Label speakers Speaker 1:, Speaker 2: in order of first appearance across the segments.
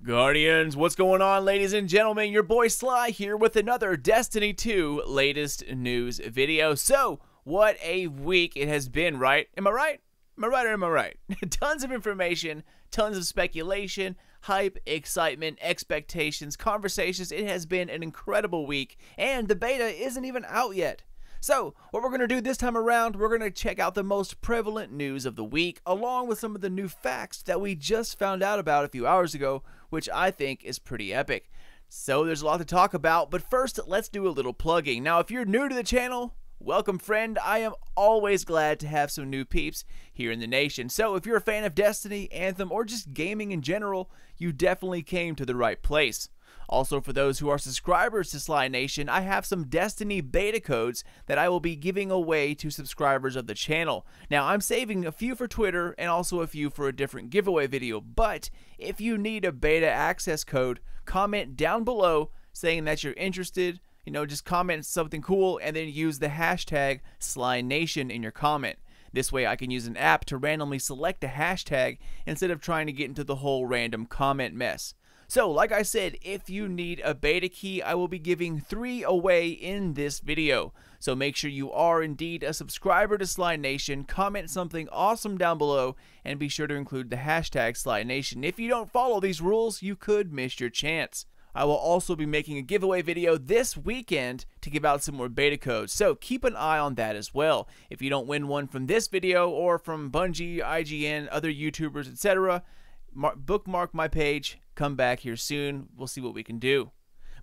Speaker 1: Guardians, what's going on, ladies and gentlemen? Your boy Sly here with another Destiny 2 latest news video. So, what a week it has been, right? Am I right? Am I right or am I right? Tons of information, tons of speculation, hype, excitement, expectations, conversations. It has been an incredible week, and the beta isn't even out yet. So, what we're going to do this time around, we're going to check out the most prevalent news of the week, along with some of the new facts that we just found out about a few hours ago, which I think is pretty epic. So, there's a lot to talk about, but first, let's do a little plugging. Now, if you're new to the channel, welcome, friend. I am always glad to have some new peeps here in the nation. So, if you're a fan of Destiny, Anthem, or just gaming in general, you definitely came to the right place. Also, for those who are subscribers to Sly Nation, I have some Destiny beta codes that I will be giving away to subscribers of the channel. Now, I'm saving a few for Twitter and also a few for a different giveaway video, but if you need a beta access code, comment down below saying that you're interested. Just comment something cool and then use the hashtag SlyNation in your comment. This way I can use an app to randomly select a hashtag instead of trying to get into the whole random comment mess. So, like I said, if you need a beta key, I will be giving 3 away in this video. So make sure you are indeed a subscriber to Sly Nation, comment something awesome down below, and be sure to include the hashtag Sly Nation. If you don't follow these rules, you could miss your chance. I will also be making a giveaway video this weekend to give out some more beta codes, so keep an eye on that as well. If you don't win one from this video or from Bungie, IGN, other YouTubers, etc., bookmark my page, come back here soon, we'll see what we can do.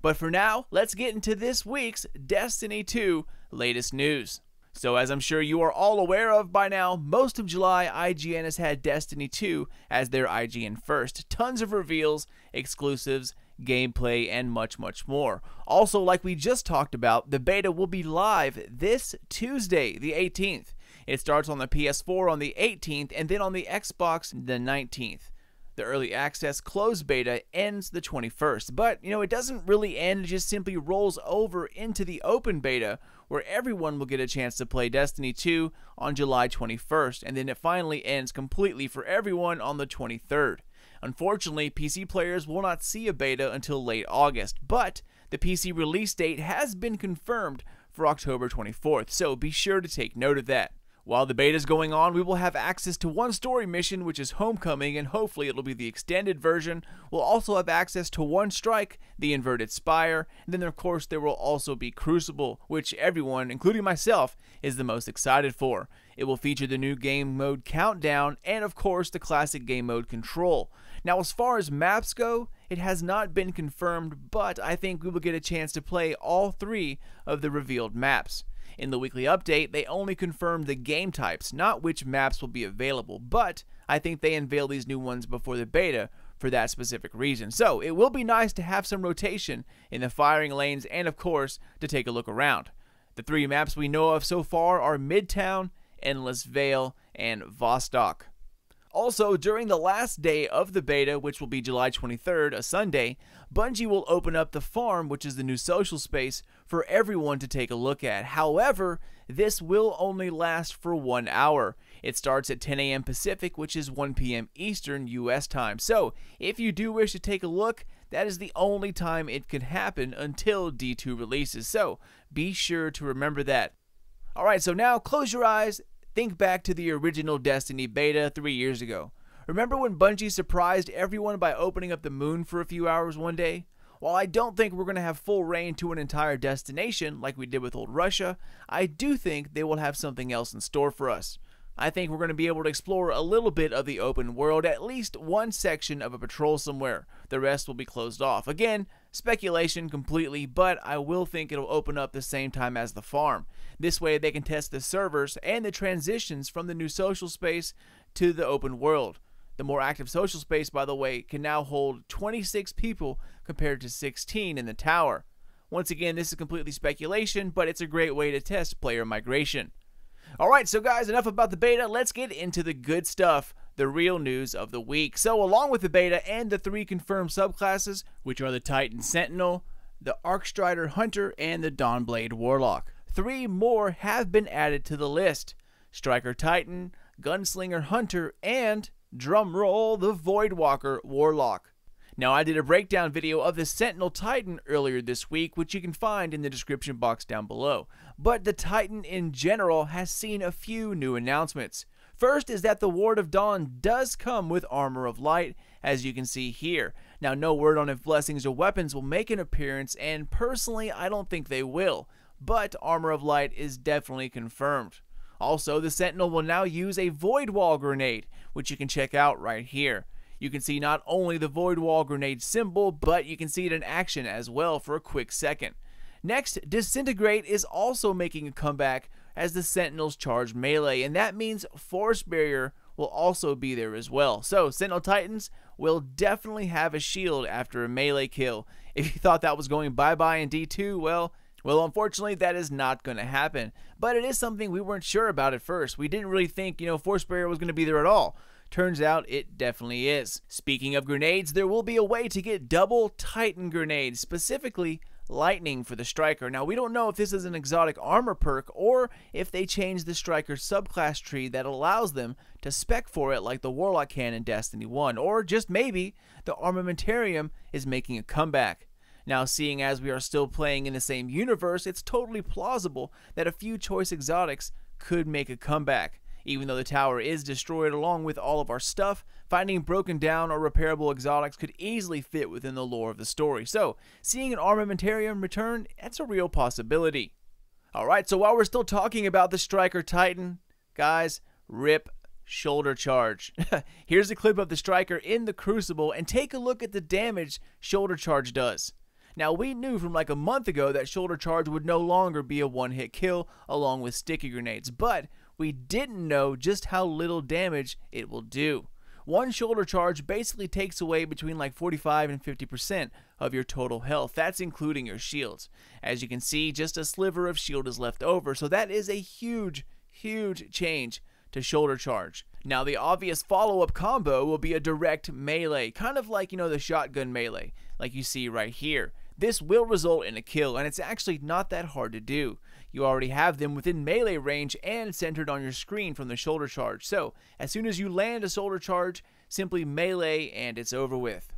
Speaker 1: But for now, let's get into this week's Destiny 2 latest news. So as I'm sure you are all aware of by now, most of July IGN has had Destiny 2 as their IGN first. Tons of reveals, exclusives, gameplay, and much more. Also, like we just talked about, the beta will be live this Tuesday, the 18th. It starts on the PS4 on the 18th and then on the Xbox the 19th. The early access closed beta ends the 21st, but it doesn't really end, it just simply rolls over into the open beta where everyone will get a chance to play Destiny 2 on July 21st, and then it finally ends completely for everyone on the 23rd. Unfortunately, PC players will not see a beta until late August, but the PC release date has been confirmed for October 24th, so be sure to take note of that. While the beta is going on, we will have access to one story mission, which is Homecoming, and hopefully it'll be the extended version. We'll also have access to one strike, the Inverted Spire, and then of course there will also be Crucible, which everyone, including myself, is the most excited for. It will feature the new game mode Countdown, and of course the classic game mode Control. Now, as far as maps go, it has not been confirmed, but I think we will get a chance to play all 3 of the revealed maps. In the weekly update, they only confirmed the game types, not which maps will be available, but I think they unveil these new ones before the beta for that specific reason. So, it will be nice to have some rotation in the firing lanes and, of course, to take a look around. The 3 maps we know of so far are Midtown, Endless Vale, and Vostok. Also, during the last day of the beta, which will be July 23rd, a Sunday, Bungie will open up the farm, which is the new social space, for everyone to take a look at. However, this will only last for 1 hour. It starts at 10 a.m. Pacific, which is 1 p.m. Eastern US time. So, if you do wish to take a look, that is the only time it can happen until D2 releases. So, be sure to remember that. Alright, so now close your eyes. Think back to the original Destiny beta 3 years ago. Remember when Bungie surprised everyone by opening up the moon for a few hours one day? While I don't think we're going to have full reign to an entire destination like we did with Old Russia, I do think they will have something else in store for us. I think we're going to be able to explore a little bit of the open world, at least one section of a patrol somewhere. The rest will be closed off. Again, speculation completely, but I will think it'll open up the same time as the farm. This way they can test the servers and the transitions from the new social space to the open world. The more active social space, by the way, can now hold 26 people compared to 16 in the tower. Once again, this is completely speculation, but it's a great way to test player migration. Alright, so guys, enough about the beta. Let's get into the good stuff, the real news of the week. So, along with the beta and the 3 confirmed subclasses, which are the Titan Sentinel, the Arcstrider Hunter, and the Dawnblade Warlock, 3 more have been added to the list: Striker Titan, Gunslinger Hunter, and, drumroll, the Voidwalker Warlock. Now, I did a breakdown video of the Sentinel Titan earlier this week, which you can find in the description box down below. But the Titan in general has seen a few new announcements. First is that the Ward of Dawn does come with Armor of Light, as you can see here. Now, no word on if blessings or weapons will make an appearance, and personally, I don't think they will. But Armor of Light is definitely confirmed. Also, the Sentinel will now use a Void Wall grenade, which you can check out right here. You can see not only the Void Wall grenade symbol, but you can see it in action as well for a quick second. Next, Disintegrate is also making a comeback as the Sentinels charge melee, and that means Force Barrier will also be there as well. So, Sentinel Titans will definitely have a shield after a melee kill. If you thought that was going bye-bye in D2, well, unfortunately, that is not going to happen. But it is something we weren't sure about at first. We didn't really think, Force Barrier was going to be there at all. Turns out it definitely is. Speaking of grenades, there will be a way to get double Titan grenades, specifically Lightning for the Striker. Now, we don't know if this is an exotic armor perk or if they change the Striker subclass tree that allows them to spec for it like the Warlock can in Destiny 1, or just maybe the Armamentarium is making a comeback. Now, seeing as we are still playing in the same universe, it's totally plausible that a few choice exotics could make a comeback. Even though the tower is destroyed along with all of our stuff, finding broken down or repairable exotics could easily fit within the lore of the story. So, seeing an Armamentarium return, that's a real possibility. Alright, so while we're still talking about the Striker Titan, guys, rip shoulder charge. Here's a clip of the Striker in the Crucible, and take a look at the damage shoulder charge does. Now, we knew from like a month ago that shoulder charge would no longer be a one-hit kill along with sticky grenades, but we didn't know just how little damage it will do. One shoulder charge basically takes away between like 45 and 50% of your total health. That's including your shields. As you can see, just a sliver of shield is left over, so that is a huge, huge change to shoulder charge. Now, the obvious follow-up combo will be a direct melee, kind of like, the shotgun melee, like you see right here. This will result in a kill, and it's actually not that hard to do. You already have them within melee range and centered on your screen from the shoulder charge. So, as soon as you land a shoulder charge, simply melee and it's over with.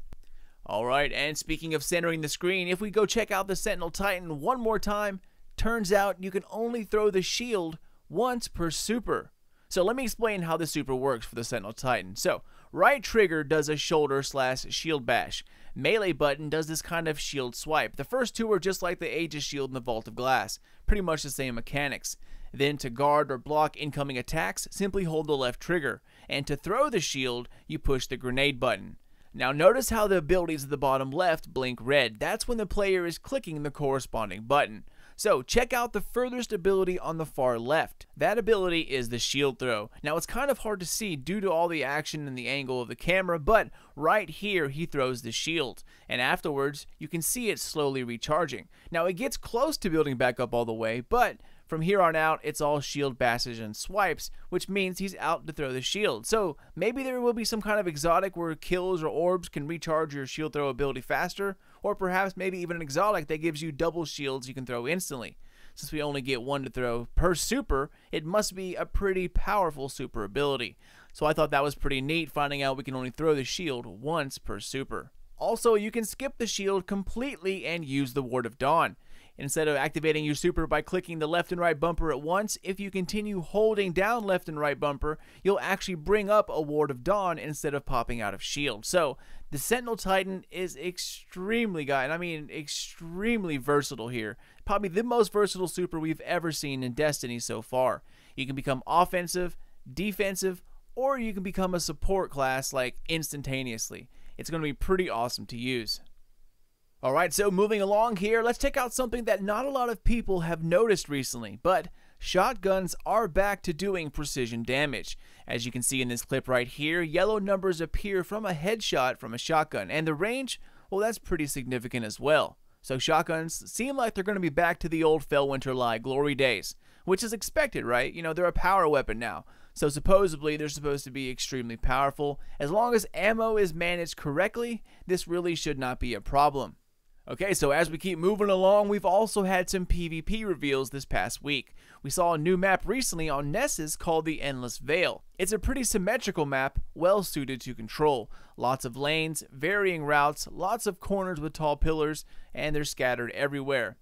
Speaker 1: Alright, and speaking of centering the screen, if we go check out the Sentinel Titan one more time, turns out you can only throw the shield once per super. So let me explain how the super works for the Sentinel Titan. So, right trigger does a shoulder/shield bash. Melee button does this kind of shield swipe. The first two are just like the Aegis shield in the Vault of Glass, pretty much the same mechanics. Then to guard or block incoming attacks, simply hold the left trigger, and to throw the shield, you push the grenade button. Now notice how the abilities at the bottom left blink red. That's when the player is clicking the corresponding button. So check out the furthest ability on the far left. That ability is the shield throw. Now it's kind of hard to see due to all the action and the angle of the camera, but right here he throws the shield, and afterwards you can see it slowly recharging. Now it gets close to building back up all the way, but from here on out, it's all shield bashes and swipes, which means he's out to throw the shield. So maybe there will be some kind of exotic where kills or orbs can recharge your shield throw ability faster, or perhaps maybe even an exotic that gives you double shields you can throw instantly. Since we only get one to throw per super, it must be a pretty powerful super ability. So I thought that was pretty neat, finding out we can only throw the shield once per super. Also, you can skip the shield completely and use the Ward of Dawn. Instead of activating your super by clicking the left and right bumper at once, if you continue holding down left and right bumper, you'll actually bring up a Ward of Dawn instead of popping out of shield. So, the Sentinel Titan is extremely versatile here. Probably the most versatile super we've ever seen in Destiny so far. You can become offensive, defensive, or you can become a support class like instantaneously. It's going to be pretty awesome to use. Alright, so moving along here, let's check out something that not a lot of people have noticed recently, but shotguns are back to doing precision damage. As you can see in this clip right here, yellow numbers appear from a headshot from a shotgun, and the range, well, that's pretty significant as well. So shotguns seem like they're going to be back to the old Fellwinter Lie glory days, which is expected, right? They're a power weapon now. So supposedly they're supposed to be extremely powerful. As long as ammo is managed correctly, this really should not be a problem. Okay, so as we keep moving along, we've also had some PvP reveals this past week. We saw a new map recently on Nessus called the Endless Veil. It's a pretty symmetrical map, well suited to control. Lots of lanes, varying routes, lots of corners with tall pillars, and they're scattered everywhere.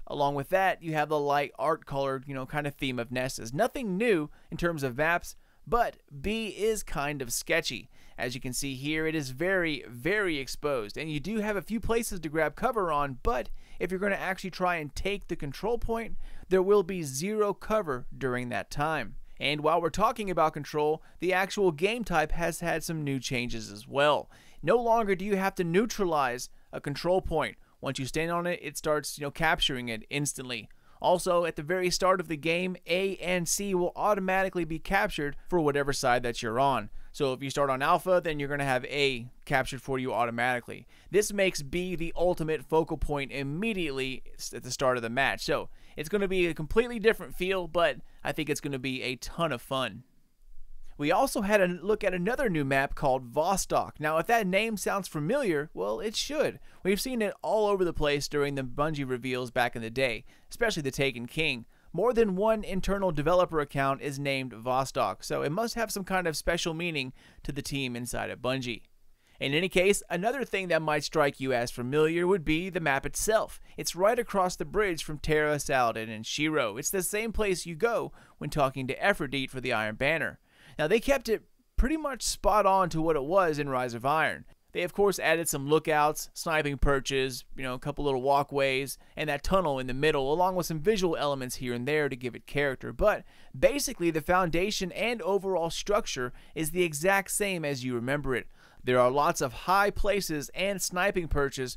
Speaker 1: Along with that, you have the light art colored, kind of theme of Nessus. Nothing new in terms of maps, but B is kind of sketchy. As you can see here, it is very, very exposed, and you do have a few places to grab cover on, but if you're going to actually try and take the control point, there will be zero cover during that time. And while we're talking about control, the actual game type has had some new changes as well. No longer do you have to neutralize a control point. Once you stand on it, it starts, capturing it instantly. Also, at the very start of the game, A and C will automatically be captured for whatever side that you're on. So if you start on Alpha, then you're going to have A captured for you automatically. This makes B the ultimate focal point immediately at the start of the match. So it's going to be a completely different feel, but I think it's going to be a ton of fun. We also had a look at another new map called Vostok. Now, if that name sounds familiar, well, it should. We've seen it all over the place during the Bungie reveals back in the day, especially the Taken King. More than one internal developer account is named Vostok, so it must have some kind of special meaning to the team inside of Bungie. In any case, another thing that might strike you as familiar would be the map itself. It's right across the bridge from Terra, Saladin, and Shiro. It's the same place you go when talking to Aphrodite for the Iron Banner. Now, they kept it pretty much spot on to what it was in Rise of Iron. They, of course, added some lookouts, sniping perches, a couple little walkways, and that tunnel in the middle, along with some visual elements here and there to give it character. But basically, the foundation and overall structure is the exact same as you remember it. There are lots of high places and sniping perches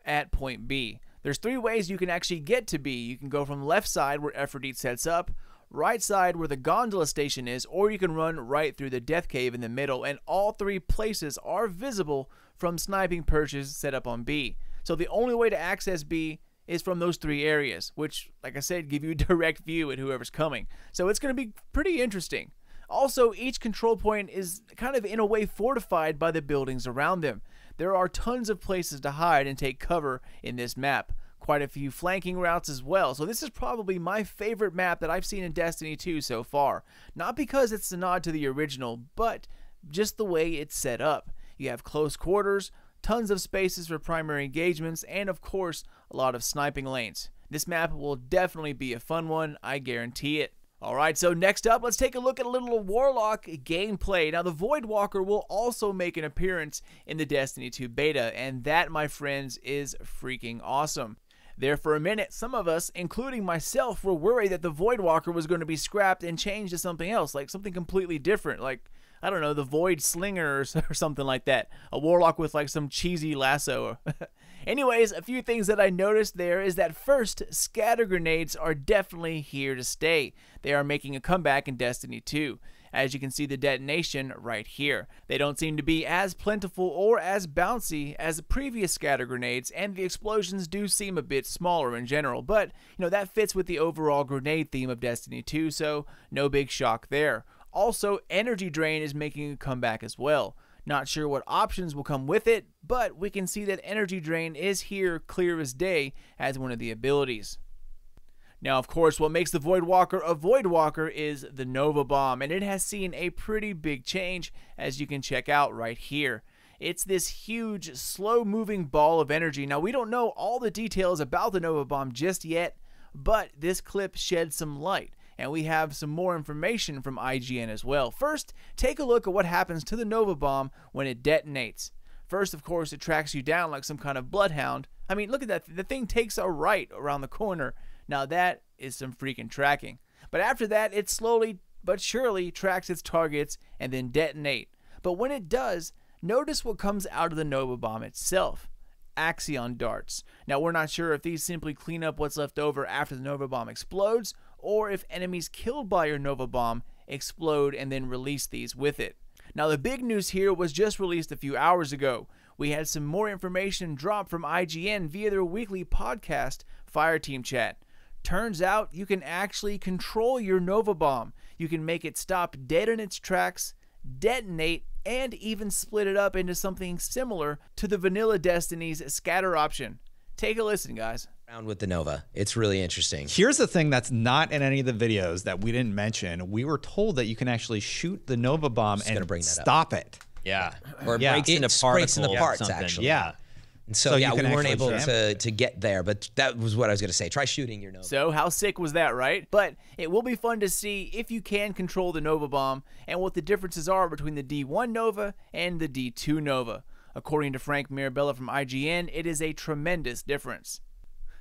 Speaker 1: at point B. There's 3 ways you can actually get to B. You can go from the left side where Aphrodite sets up, right side where the gondola station is, or you can run right through the death cave in the middle, and all 3 places are visible from sniping perches set up on B. So the only way to access B is from those 3 areas, which, like I said, give you a direct view at whoever's coming. So it's going to be pretty interesting. Also, each control point is kind of in a way fortified by the buildings around them. There are tons of places to hide and take cover in this map. Quite a few flanking routes as well. So this is probably my favorite map that I've seen in Destiny 2 so far. Not because it's a nod to the original, but just the way it's set up. You have close quarters, tons of spaces for primary engagements, and of course, a lot of sniping lanes. This map will definitely be a fun one, I guarantee it. Alright, so next up, let's take a look at a little Warlock gameplay. Now, the Voidwalker will also make an appearance in the Destiny 2 beta, and that, my friends, is freaking awesome. There for a minute, some of us, including myself, were worried that the Voidwalker was going to be scrapped and changed to something else, like something completely different, like, I don't know, the Void Slinger or something like that. A Warlock with like some cheesy lasso. Anyways, a few things that I noticed there is that first, scatter grenades are definitely here to stay. They are making a comeback in Destiny 2. As you can see the detonation right here. They don't seem to be as plentiful or as bouncy as the previous scatter grenades, and the explosions do seem a bit smaller in general, but that fits with the overall grenade theme of Destiny 2, so no big shock there. Also, energy drain is making a comeback as well. Not sure what options will come with it, but we can see that energy drain is here clear as day as one of the abilities. Now, of course, what makes the Voidwalker a Voidwalker is the Nova Bomb, and it has seen a pretty big change, as you can check out right here. It's this huge, slow-moving ball of energy. Now, we don't know all the details about the Nova Bomb just yet, but this clip sheds some light, and we have some more information from IGN as well. First, take a look at what happens to the Nova Bomb when it detonates. First, of course, it tracks you down like some kind of bloodhound. I mean, look at that. The thing takes a right around the corner. Now that is some freaking tracking. But after that, it slowly but surely tracks its targets and then detonate. But when it does, notice what comes out of the Nova Bomb itself. Axion darts. Now, we're not sure if these simply clean up what's left over after the Nova Bomb explodes, or if enemies killed by your Nova Bomb explode and then release these with it. Now, the big news here was just released a few hours ago. We had some more information dropped from IGN via their weekly podcast, Fireteam Chat. Turns out you can actually control your Nova Bomb. You can make it stop dead in its tracks, detonate, and even split it up into something similar to the vanilla Destiny's scatter option. Take a listen, guys.
Speaker 2: Around with the Nova. It's really interesting.
Speaker 3: Here's the thing that's not in any of the videos that we didn't mention. We were told that you can actually shoot the Nova bomb and stop it.
Speaker 4: Yeah. Or it breaks into
Speaker 2: parts, actually.
Speaker 3: Yeah.
Speaker 2: And so yeah, we weren't able to get there, but that was what I was going to say. Try shooting your Nova.
Speaker 1: So how sick was that, right? But it will be fun to see if you can control the Nova bomb and what the differences are between the D1 Nova and the D2 Nova. According to Frank Mirabella from IGN, it is a tremendous difference.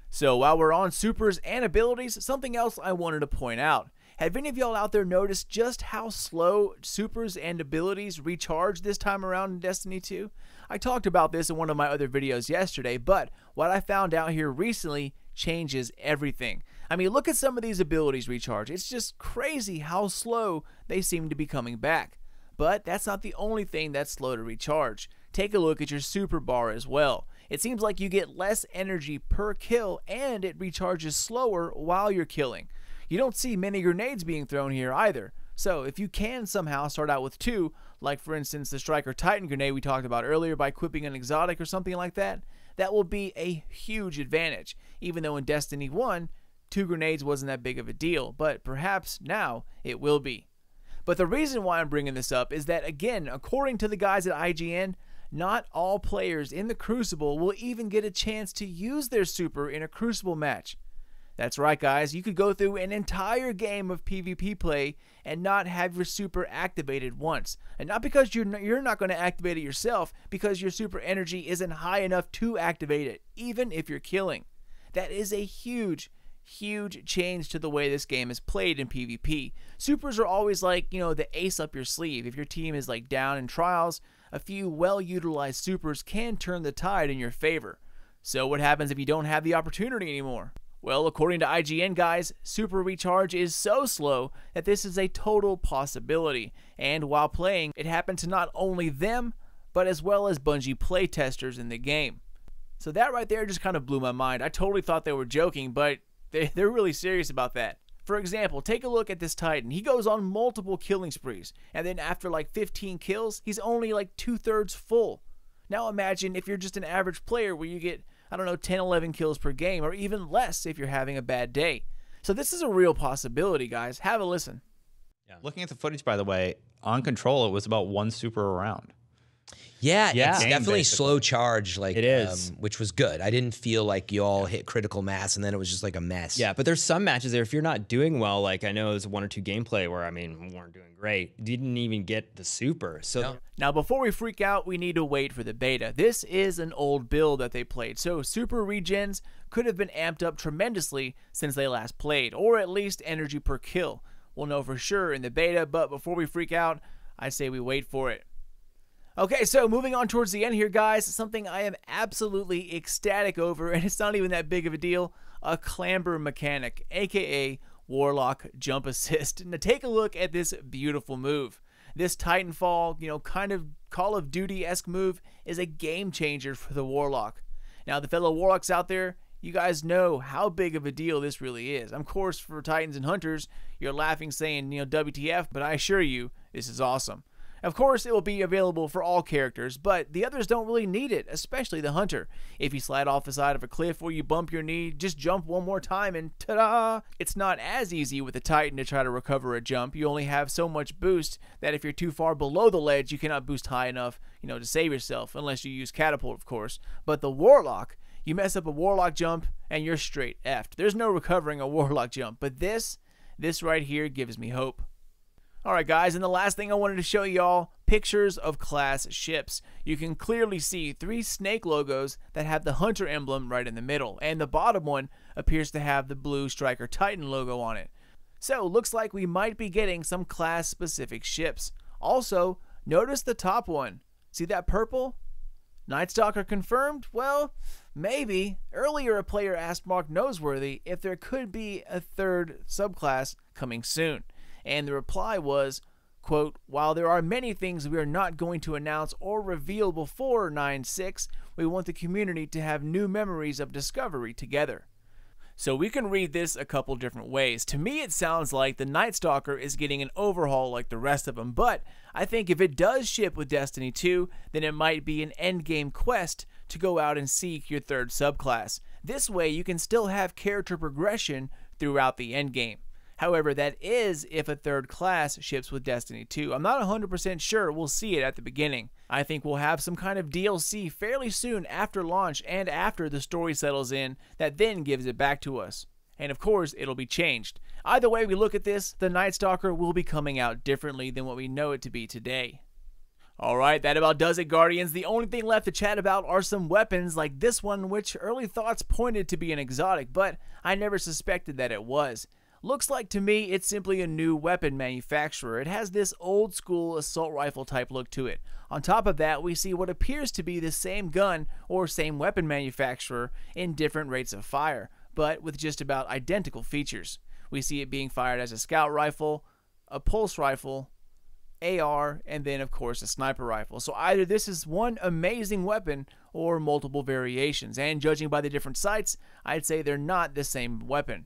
Speaker 1: So while we're on supers and abilities, something else I wanted to point out. Have any of y'all out there noticed just how slow supers and abilities recharge this time around in Destiny 2? I talked about this in one of my other videos yesterday, but what I found out here recently changes everything. I mean, look at some of these abilities recharge. It's just crazy how slow they seem to be coming back. But that's not the only thing that's slow to recharge. Take a look at your super bar as well. It seems like you get less energy per kill and it recharges slower while you're killing. You don't see many grenades being thrown here either. So if you can somehow start out with 2, like for instance the Striker Titan grenade we talked about earlier by equipping an exotic or something like that, that will be a huge advantage. Even though in Destiny 1, 2 grenades wasn't that big of a deal, but perhaps now it will be. But the reason why I'm bringing this up is that, again, according to the guys at IGN, not all players in the Crucible will even get a chance to use their super in a Crucible match. That's right, guys, you could go through an entire game of PvP play and not have your super activated once. And not because you're not going to activate it yourself, because your super energy isn't high enough to activate it, even if you're killing. That is a huge change to the way this game is played in PvP. Supers are always like, the ace up your sleeve. If your team is like down in trials, a few well-utilized supers can turn the tide in your favor. So what happens if you don't have the opportunity anymore? Well, according to IGN, guys, super recharge is so slow that this is a total possibility. And while playing, it happened to not only them, but as well as Bungie playtesters in the game. So that right there just kind of blew my mind. I totally thought they were joking, but they're really serious about that. For example, take a look at this Titan. He goes on multiple killing sprees, and then after like 15 kills, he's only like 2/3 full. Now imagine if you're just an average player where you get, 10, 11 kills per game, or even less if you're having a bad day. So this is a real possibility, guys. Have a listen.
Speaker 3: Yeah. Looking at the footage, by the way, on Control, it was about 1 super around.
Speaker 2: Yeah, it's definitely slow charge, like
Speaker 4: it is,
Speaker 2: which was good. I didn't feel like you all hit critical mass and then it was just like a mess.
Speaker 4: Yeah, but there's some matches there, if you're not doing well, like I know there's 1 or 2 gameplay where, we weren't doing great. Didn't even get the super. So
Speaker 1: Now, before we freak out, we need to wait for the beta. This is an old build that they played, so super regens could have been amped up tremendously since they last played, or at least energy per kill. We'll know for sure in the beta, but before we freak out, I say we wait for it. Okay, so moving on towards the end here, guys, something I am absolutely ecstatic over, and it's not even that big of a deal, a clamber mechanic, aka Warlock Jump Assist. Now take a look at this beautiful move. This Titanfall, kind of Call of Duty-esque move is a game changer for the Warlock. Now, the fellow Warlocks out there, you guys know how big of a deal this really is. Of course, for Titans and Hunters, you're laughing saying, WTF, but I assure you, this is awesome. Of course, it will be available for all characters, but the others don't really need it, especially the Hunter. If you slide off the side of a cliff or you bump your knee, just jump one more time and ta-da! It's not as easy with the Titan to try to recover a jump. You only have so much boost that if you're too far below the ledge, you cannot boost high enough, to save yourself, unless you use Catapult, of course. But the Warlock, you mess up a Warlock jump and you're straight effed. There's no recovering a Warlock jump, but this right here gives me hope. Alright guys, and the last thing I wanted to show y'all, pictures of class ships. You can clearly see 3 snake logos that have the Hunter emblem right in the middle, and the bottom one appears to have the blue Striker Titan logo on it. So, looks like we might be getting some class specific ships. Also, notice the top one. See that purple? Night Stalker confirmed? Well, maybe. Earlier a player asked Mark Noseworthy if there could be a 3rd subclass coming soon. And the reply was, quote, "While there are many things we are not going to announce or reveal before 9/6, we want the community to have new memories of discovery together." So we can read this a couple different ways. To me, it sounds like the Night Stalker is getting an overhaul like the rest of them, but I think if it does ship with Destiny 2, then it might be an endgame quest to go out and seek your third subclass. This way, you can still have character progression throughout the endgame. However, that is if a third class ships with Destiny 2. I'm not 100% sure we'll see it at the beginning. I think we'll have some kind of DLC fairly soon after launch and after the story settles in that then gives it back to us. And of course, it'll be changed. Either way we look at this, the Night Stalker will be coming out differently than what we know it to be today. Alright, that about does it, Guardians. The only thing left to chat about are some weapons like this one, which early thoughts pointed to be an exotic, but I never suspected that it was. Looks like to me it's simply a new weapon manufacturer. It has this old school assault rifle type look to it. On top of that, we see what appears to be the same gun or same weapon manufacturer in different rates of fire, but with just about identical features. We see it being fired as a scout rifle, a pulse rifle, AR, and then of course a sniper rifle. So either this is one amazing weapon or multiple variations, and judging by the different sights, I'd say they're not the same weapon.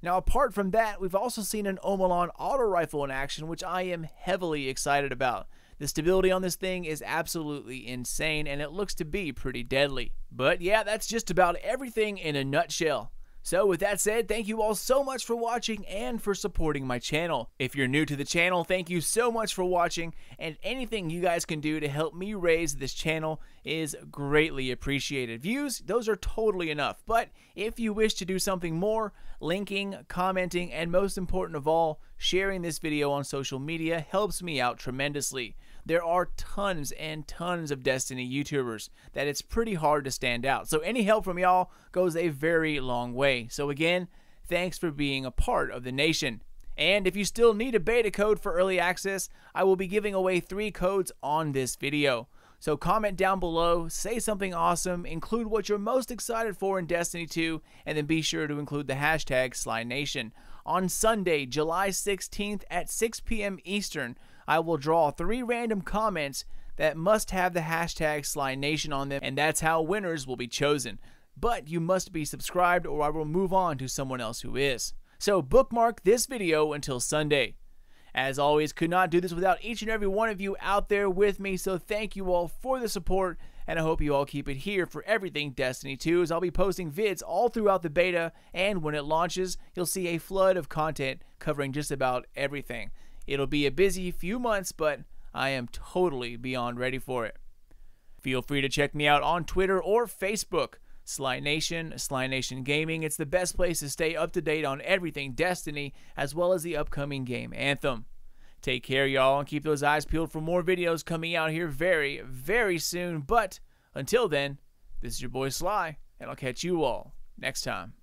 Speaker 1: Now, apart from that, we've also seen an Omelon auto rifle in action, which I am heavily excited about. The stability on this thing is absolutely insane, and it looks to be pretty deadly. But yeah, that's just about everything in a nutshell. So with that said, thank you all so much for watching and for supporting my channel. If you're new to the channel, thank you so much for watching, and anything you guys can do to help me raise this channel is greatly appreciated. Views, those are totally enough, but if you wish to do something more, linking, commenting, and most important of all, sharing this video on social media helps me out tremendously. There are tons and tons of Destiny YouTubers that it's pretty hard to stand out. So any help from y'all goes a very long way. So again, thanks for being a part of the nation. And if you still need a beta code for early access, I will be giving away 3 codes on this video. So comment down below, say something awesome, include what you're most excited for in Destiny 2, and then be sure to include the hashtag SlyNation. On Sunday, July 16th at 6 p.m. Eastern, I will draw 3 random comments that must have the hashtag SlyNation on them, and that's how winners will be chosen. But you must be subscribed or I will move on to someone else who is. So bookmark this video until Sunday. As always, could not do this without each and every one of you out there with me, so thank you all for the support, and I hope you all keep it here for everything Destiny 2, as I'll be posting vids all throughout the beta, and when it launches, you'll see a flood of content covering just about everything. It'll be a busy few months, but I am totally beyond ready for it. Feel free to check me out on Twitter or Facebook. SlyNation, SlyNation Gaming. It's the best place to stay up to date on everything Destiny, as well as the upcoming game Anthem. Take care, y'all, and keep those eyes peeled for more videos coming out here very, very soon. But until then, this is your boy Sly, and I'll catch you all next time.